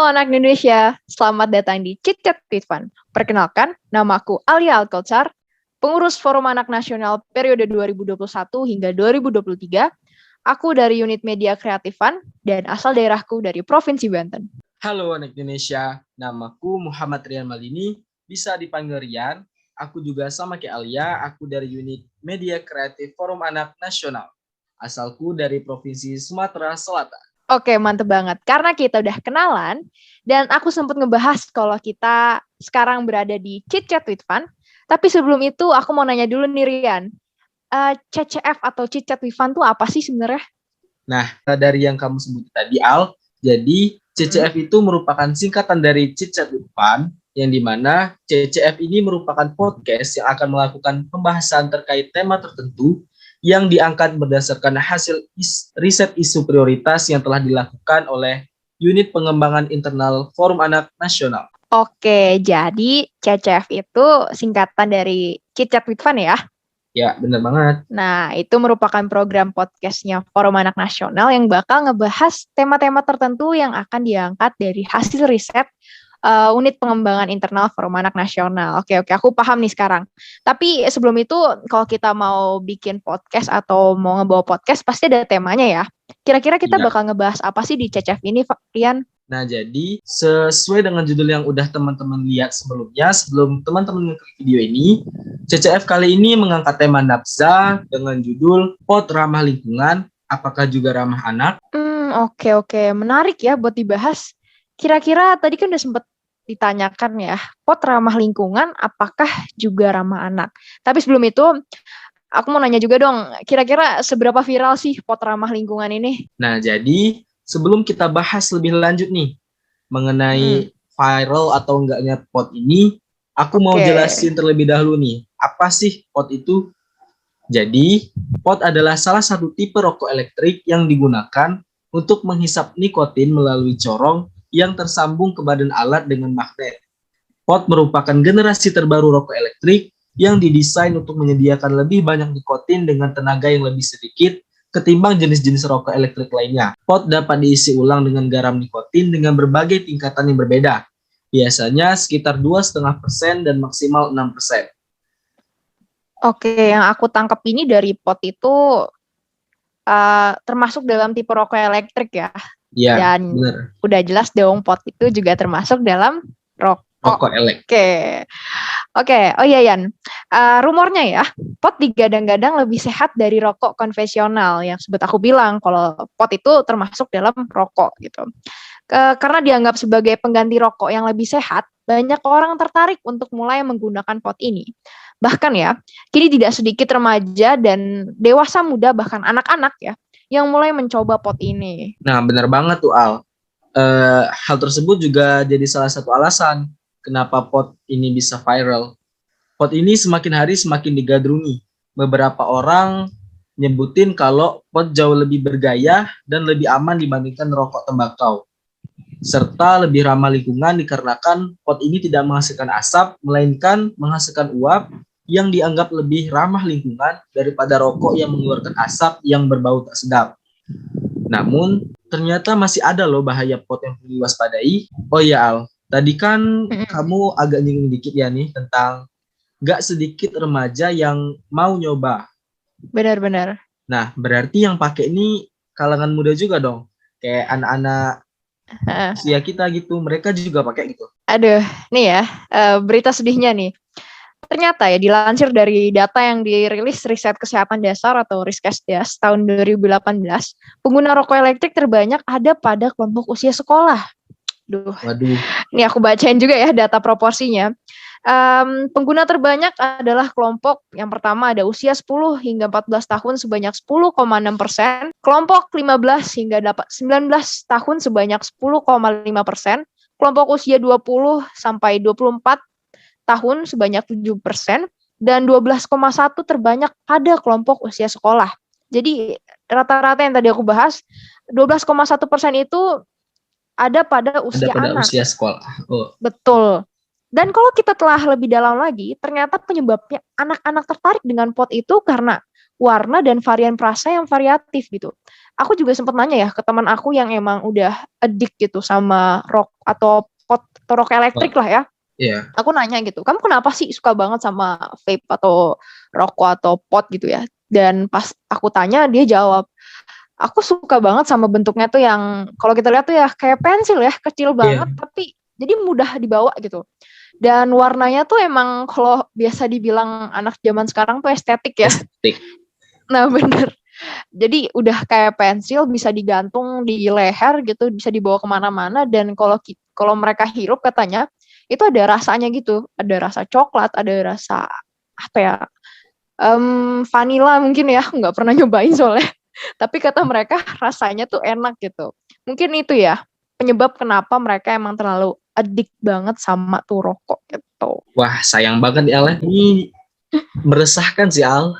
Halo anak Indonesia, selamat datang di Chit Chat with Fun. Perkenalkan, namaku Alia Alkoltsar, pengurus Forum Anak Nasional periode 2021 hingga 2023. Aku dari unit Media Kreatif Fun dan asal daerahku dari Provinsi Banten. Halo anak Indonesia, namaku Muhammad Rian Malini, bisa dipanggil Rian. Aku juga sama kayak Alia, aku dari unit Media Kreatif Forum Anak Nasional. Asalku dari Provinsi Sumatera Selatan. Oke, mantep banget. Karena kita udah kenalan, dan aku sempat ngebahas kalau kita sekarang berada di Chit Chat with Fun. Tapi sebelum itu, aku mau nanya dulu nih, Rian. CCF atau Chit Chat with Fun tuh apa sih sebenarnya? Nah, dari yang kamu sebut tadi, Al, jadi CCF itu merupakan singkatan dari Chit Chat with Fun, yang dimana CCF ini merupakan podcast yang akan melakukan pembahasan terkait tema tertentu yang diangkat berdasarkan hasil riset isu prioritas yang telah dilakukan oleh Unit Pengembangan Internal Forum Anak Nasional. Oke, jadi CCF itu singkatan dari Chit Chat with Fun ya? Ya, benar banget. Nah, itu merupakan program podcastnya Forum Anak Nasional yang bakal ngebahas tema-tema tertentu yang akan diangkat dari hasil riset unit pengembangan internal Forum Anak Nasional. Oke, aku paham nih sekarang. Tapi sebelum itu, kalau kita mau bikin podcast atau mau ngebawa podcast, pasti ada temanya ya. Kira-kira kita bakal ngebahas apa sih di CCF ini, Rian? Nah, jadi sesuai dengan judul yang udah teman-teman lihat sebelumnya, sebelum teman-teman ngeklik video ini, CCF kali ini mengangkat tema nafsa dengan judul Pot Ramah Lingkungan, apakah juga ramah anak? Oke. Menarik ya buat dibahas. Kira-kira tadi kan udah sempat ditanyakan ya, pot ramah lingkungan apakah juga ramah anak? Tapi sebelum itu, aku mau nanya juga dong, kira-kira seberapa viral sih pot ramah lingkungan ini? Nah, jadi sebelum kita bahas lebih lanjut nih mengenai viral atau enggaknya pot ini, aku mau jelasin terlebih dahulu nih, apa sih pot itu? Jadi, pot adalah salah satu tipe rokok elektrik yang digunakan untuk menghisap nikotin melalui corong yang tersambung ke badan alat dengan magnet. Pot merupakan generasi terbaru rokok elektrik yang didesain untuk menyediakan lebih banyak nikotin dengan tenaga yang lebih sedikit ketimbang jenis-jenis rokok elektrik lainnya. Pot dapat diisi ulang dengan garam nikotin dengan berbagai tingkatan yang berbeda, biasanya sekitar 2,5% dan maksimal 6%. Oke, yang aku tangkap ini dari pot itu termasuk dalam tipe rokok elektrik ya? Iya, dan benar. Udah jelas dong pot itu juga termasuk dalam rokok elektrik. Oke. Oh iya Yan, rumornya ya pot digadang-gadang lebih sehat dari rokok konvensional yang sebut aku bilang kalau pot itu termasuk dalam rokok gitu. Karena dianggap sebagai pengganti rokok yang lebih sehat, banyak orang tertarik untuk mulai menggunakan pot ini. Bahkan ya, kini tidak sedikit remaja dan dewasa muda bahkan anak-anak ya yang mulai mencoba pot ini. Nah, benar banget tuh Al. Hal tersebut juga jadi salah satu alasan kenapa pot ini bisa viral. Pot ini semakin hari semakin digandrungi. Beberapa orang nyebutin kalau pot jauh lebih bergaya dan lebih aman dibandingkan rokok tembakau. Serta lebih ramah lingkungan dikarenakan pot ini tidak menghasilkan asap, melainkan menghasilkan uap yang dianggap lebih ramah lingkungan daripada rokok yang mengeluarkan asap yang berbau tak sedap. Namun, ternyata masih ada loh bahaya pot yang perlu diwaspadai. Oh iya Al, tadi kan kamu agak nyinggung dikit ya nih tentang gak sedikit remaja yang mau nyoba. Benar-benar. Nah, berarti yang pakai ini kalangan muda juga dong. Kayak anak-anak usia kita gitu, mereka juga pakai gitu. Aduh, nih ya, berita sedihnya nih. Ternyata ya dilansir dari data yang dirilis Riset Kesehatan Dasar atau Riskesdas tahun 2018, pengguna rokok elektrik terbanyak ada pada kelompok usia sekolah. Waduh. Ini aku bacain juga ya data proporsinya. Pengguna terbanyak adalah kelompok yang pertama ada usia 10 hingga 14 tahun sebanyak 10,6%, kelompok 15 hingga 19 tahun sebanyak 10,5%, kelompok usia 20 sampai 24 tahun sebanyak 7%, dan 12,1 terbanyak pada kelompok usia sekolah. Jadi rata-rata yang tadi aku bahas, 12,1% itu ada pada usia anak. Usia sekolah. Oh. Betul. Dan kalau kita telah lebih dalam lagi, ternyata penyebabnya anak-anak tertarik dengan pot itu karena warna dan varian perasa yang variatif gitu. aku juga sempat nanya ya ke teman aku yang emang udah addict gitu sama rock atau pot atau rokok elektrik lah ya. Iya. Aku nanya gitu, kamu kenapa sih suka banget sama vape atau rokok atau pot gitu ya? Dan pas aku tanya, dia jawab, aku suka banget sama bentuknya tuh yang kalau kita lihat tuh ya kayak pensil ya, kecil banget Iya. tapi jadi mudah dibawa gitu. Dan warnanya tuh emang kalau biasa dibilang anak zaman sekarang tuh estetik ya. Estetik. Nah bener. Jadi udah kayak pensil bisa digantung di leher gitu, bisa dibawa kemana-mana. Dan kalau mereka hirup katanya itu ada rasanya gitu, ada rasa coklat, ada rasa apa ya, vanilla mungkin ya, aku nggak pernah nyobain soalnya. Tapi kata mereka rasanya tuh enak gitu. Mungkin itu ya penyebab kenapa mereka emang terlalu addict banget sama tuh rokok gitu. Wah, sayang banget ya, Al. Ini meresahkan sih, Al.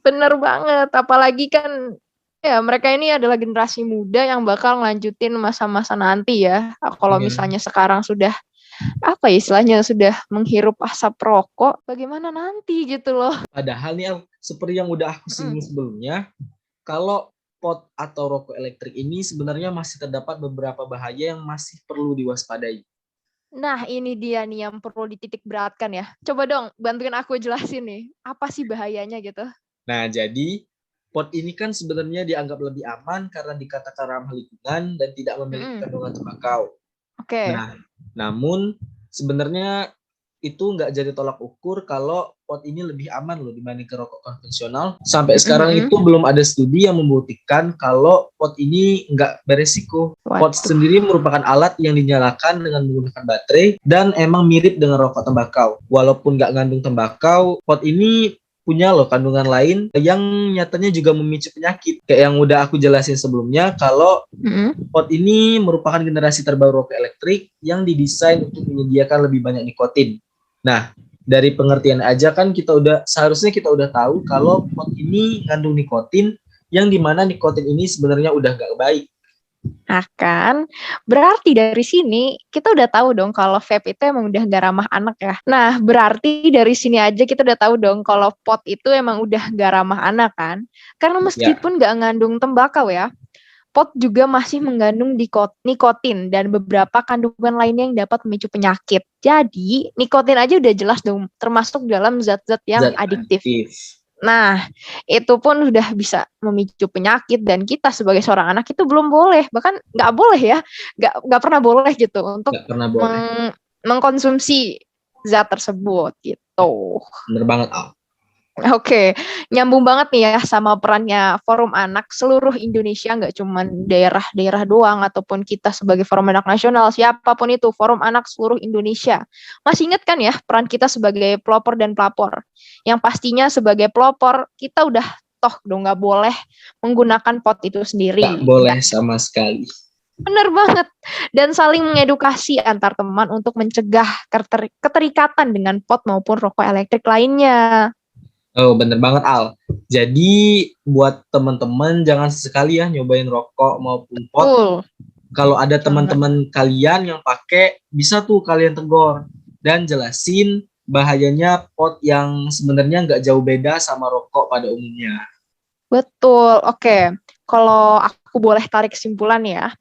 Bener banget, apalagi kan ya mereka ini adalah generasi muda yang bakal ngelanjutin masa-masa nanti ya. Kalau Iya. misalnya sekarang sudah apa ya istilahnya sudah menghirup asap rokok, bagaimana nanti gitu loh. Padahal nih, Al, seperti yang udah aku singgung sebelumnya, kalau pot atau rokok elektrik ini sebenarnya masih terdapat beberapa bahaya yang masih perlu diwaspadai. Nah, ini dia nih yang perlu dititik beratkan ya. Coba dong bantuin aku jelasin nih, apa sih bahayanya gitu? Nah, jadi pot ini kan sebenarnya dianggap lebih aman karena dikatakan ramah lingkungan dan tidak memiliki kandungan tembakau. Oke. Nah, namun sebenarnya itu nggak jadi tolak ukur kalau pot ini lebih aman loh dibandingkan rokok konvensional. Sampai sekarang itu belum ada studi yang membuktikan kalau pot ini nggak beresiko. Pot Waduh. sendiri merupakan alat yang dinyalakan dengan menggunakan baterai dan emang mirip dengan rokok tembakau. Walaupun nggak ngandung tembakau, pot ini punya loh kandungan lain yang nyatanya juga memicu penyakit. Kayak yang udah aku jelasin sebelumnya, kalau pot ini merupakan generasi terbaru rokok elektrik yang didesain untuk menyediakan lebih banyak nikotin. Nah, dari pengertian aja kan seharusnya kita udah tahu kalau pot ini ngandung nikotin yang dimana nikotin ini sebenarnya udah nggak baik. Nah kan, berarti dari sini kita udah tahu dong kalau vape itu emang udah gak ramah anak ya. Nah, berarti dari sini aja kita udah tahu dong kalau pot itu emang udah gak ramah anak kan. Karena meskipun gak ngandung tembakau ya, pot juga masih mengandung nikotin dan beberapa kandungan lainnya yang dapat memicu penyakit. Jadi, nikotin aja udah jelas dong termasuk dalam zat-zat yang adiktif. Nah, itu pun sudah bisa memicu penyakit dan kita sebagai seorang anak itu belum boleh, bahkan nggak boleh ya, nggak pernah boleh gitu untuk mengkonsumsi zat tersebut gitu. Bener banget, Al. Oke, nyambung banget nih ya sama perannya Forum Anak seluruh Indonesia, nggak cuma daerah-daerah doang ataupun kita sebagai Forum Anak Nasional, siapapun itu Forum Anak seluruh Indonesia. Masih ingat kan ya peran kita sebagai pelopor dan pelapor? Yang pastinya sebagai pelopor kita udah toh dong nggak boleh menggunakan pot itu sendiri. Nggak boleh sama sekali. Bener banget. Dan saling mengedukasi antar teman untuk mencegah keterikatan dengan pot maupun rokok elektrik lainnya. Oh, bener banget, Al. Jadi buat teman-teman jangan sesekali ya nyobain rokok maupun pot. Kalau ada teman-teman kalian yang pakai, bisa tuh kalian tegur dan jelasin bahayanya pot yang sebenarnya nggak jauh beda sama rokok pada umumnya. Betul. Oke. Kalau aku boleh tarik kesimpulan ya,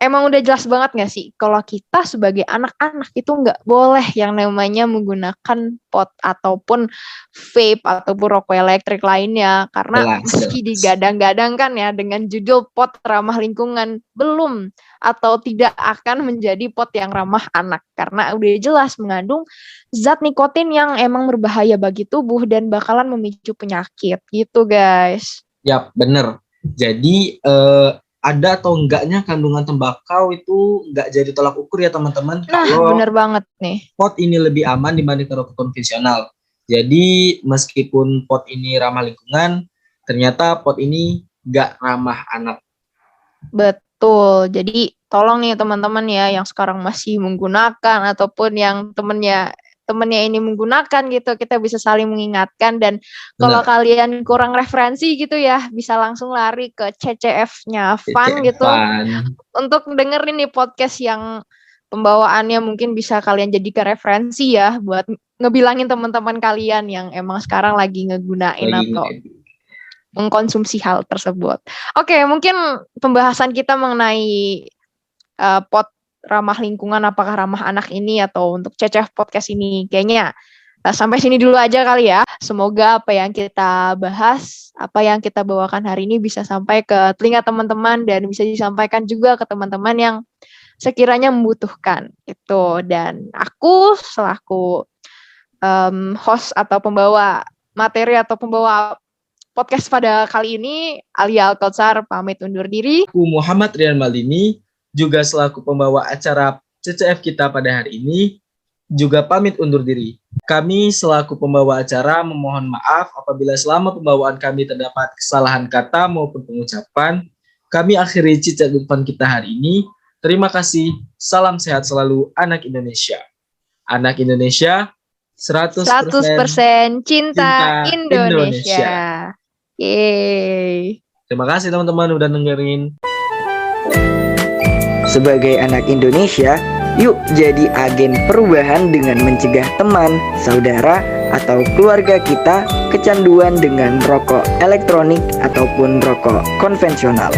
emang udah jelas banget gak sih kalau kita sebagai anak-anak itu nggak boleh yang namanya menggunakan pot ataupun vape ataupun rokok elektrik lainnya, karena meski digadang-gadangkan ya dengan judul pot ramah lingkungan, belum atau tidak akan menjadi pot yang ramah anak karena udah jelas mengandung zat nikotin yang emang berbahaya bagi tubuh dan bakalan memicu penyakit gitu guys. Yap, bener. Jadi ada atau enggaknya kandungan tembakau itu enggak jadi tolak ukur ya teman-teman. Nah, kalau bener banget nih. Pot ini lebih aman dibandingkan rokok konvensional. Jadi meskipun pot ini ramah lingkungan, ternyata pot ini enggak ramah anak. Betul. Jadi tolong nih teman-teman ya yang sekarang masih menggunakan ataupun yang temennya ini menggunakan gitu, kita bisa saling mengingatkan. Dan kalau kalian kurang referensi gitu ya, bisa langsung lari ke CCF-nya Fun gitu untuk dengerin nih podcast yang pembawaannya mungkin bisa kalian jadikan referensi ya buat ngebilangin teman-teman kalian yang emang sekarang lagi ngegunain atau mengkonsumsi hal tersebut. Oke, mungkin pembahasan kita mengenai pot ramah lingkungan, apakah ramah anak ini atau untuk Cecef Podcast ini kayaknya sampai sini dulu aja kali ya. Semoga apa yang kita bahas, apa yang kita bawakan hari ini bisa sampai ke telinga teman-teman dan bisa disampaikan juga ke teman-teman yang sekiranya membutuhkan itu. Dan aku selaku host atau pembawa materi atau pembawa podcast pada kali ini, Alia Alkotsar pamit undur diri. Aku Muhammad Rian Malini, juga selaku pembawa acara CCF kita pada hari ini, juga pamit undur diri. Kami selaku pembawa acara memohon maaf apabila selama pembawaan kami terdapat kesalahan kata maupun pengucapan. Kami akhiri Cicak Depan kita hari ini. Terima kasih, salam sehat selalu anak Indonesia. Anak Indonesia, 100% cinta Indonesia. Yeay. Terima kasih teman-teman udah dengerin. Sebagai anak Indonesia, yuk jadi agen perubahan dengan mencegah teman, saudara, atau keluarga kita kecanduan dengan rokok elektronik ataupun rokok konvensional.